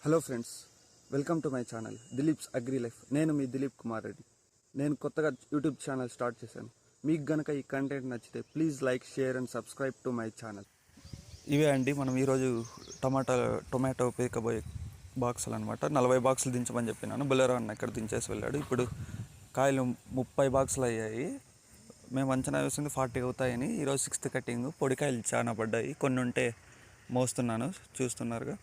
Hello friends, welcome to my channel Dilip's agri life. నేను మీ దిలీప్ కుమార్ రెడ్డి. నేను కొత్తగా యూట్యూబ్ ఛానల్ స్టార్ట్ చేశాను. మీకు గనక ఈ కంటెంట్ నచ్చితే please like, share and subscribe to my channel. ఇవే అండి మనం ఈరోజు టొమాటో పీకబోయే బాక్సులు అనమాట. 40 బాక్సులు దించమని చెప్పినాను. బొలెరో అన్న ఇక్కడ దించేసి వెళ్ళాడు. ఇప్పుడు కాయలు 30 బాక్సులు అయ్యాయి. మేము అంచనా వేసింది 40 అవుతాయని. ఈరోజు 6th కటింగ్. పొడికాయలు చాలా పడ్డాయి, కొన్ని ఉంటే మోస్తున్నాను, చూస్తున్నారుగా.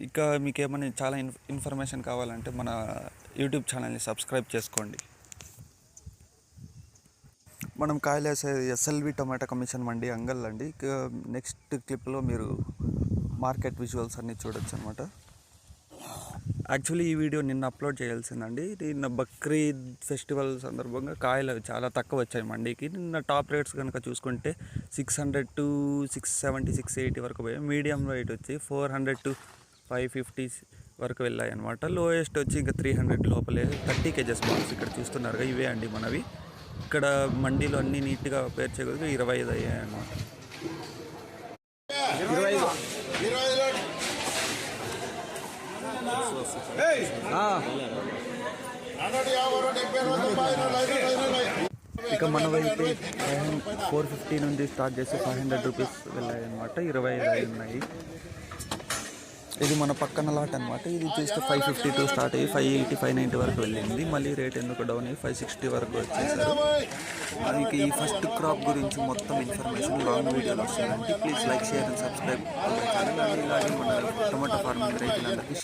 ఇంకా మీకు ఏమైనా చాలా ఇన్ఫర్మేషన్ కావాలంటే మన యూట్యూబ్ ఛానల్ని సబ్స్క్రైబ్ చేసుకోండి. మనం కాయలు వేసే ఎస్ఎల్వి టొమాటో కమిషన్ మండి అంగల్ అండి. నెక్స్ట్ క్లిప్లో మీరు మార్కెట్ విజువల్స్ అన్నీ చూడొచ్చు అనమాట. యాక్చువల్లీ ఈ వీడియో నిన్న అప్లోడ్ చేయాల్సిందండి. నిన్న బక్రీద్ ఫెస్టివల్ సందర్భంగా కాయలు చాలా తక్కువ వచ్చాయి మండీకి. నిన్న టాప్ రేట్స్ కనుక చూసుకుంటే 600 to 670, 680 వరకు పోయాయి. మీడియం రేట్ వచ్చి 400 to 550 వరకు వెళ్ళాయి అనమాట. లోయెస్ట్ వచ్చి ఇంకా 300 లోపలే 30 kgs బాక్స్ ఇక్కడ చూస్తున్నారుగా. ఇవే అండి మనవి. ఇక్కడ మండీలో అన్నీ నీట్గా పేర్చేయగలిగి 25 అయ్యాయి అన్నమాట. 25 ఇక మనవైతే 450 నుండి స్టార్ట్ చేసి 500 రూపీస్ వెళ్ళాయి అనమాట. 25 ఉన్నాయి. ఇది మన పక్కన లాట్ అనమాట. ఇది చూస్తే 552 స్టార్ట్ అయ్యి 580, 590 వరకు వెళ్ళింది. మళ్ళీ రేట్ ఎందుకు డౌన్ అయ్యి 560 వరకు వచ్చేసారు. మీకు ఈ ఫస్ట్ క్రాప్ గురించి మొత్తం ఇన్ఫర్మేషన్ లాంగ్ వీడియోలో వస్తుందండి. Please like, share and subscribe channel. ఇలాగే మన టొమాటో ఫార్మింగ్ రైతులందరికీ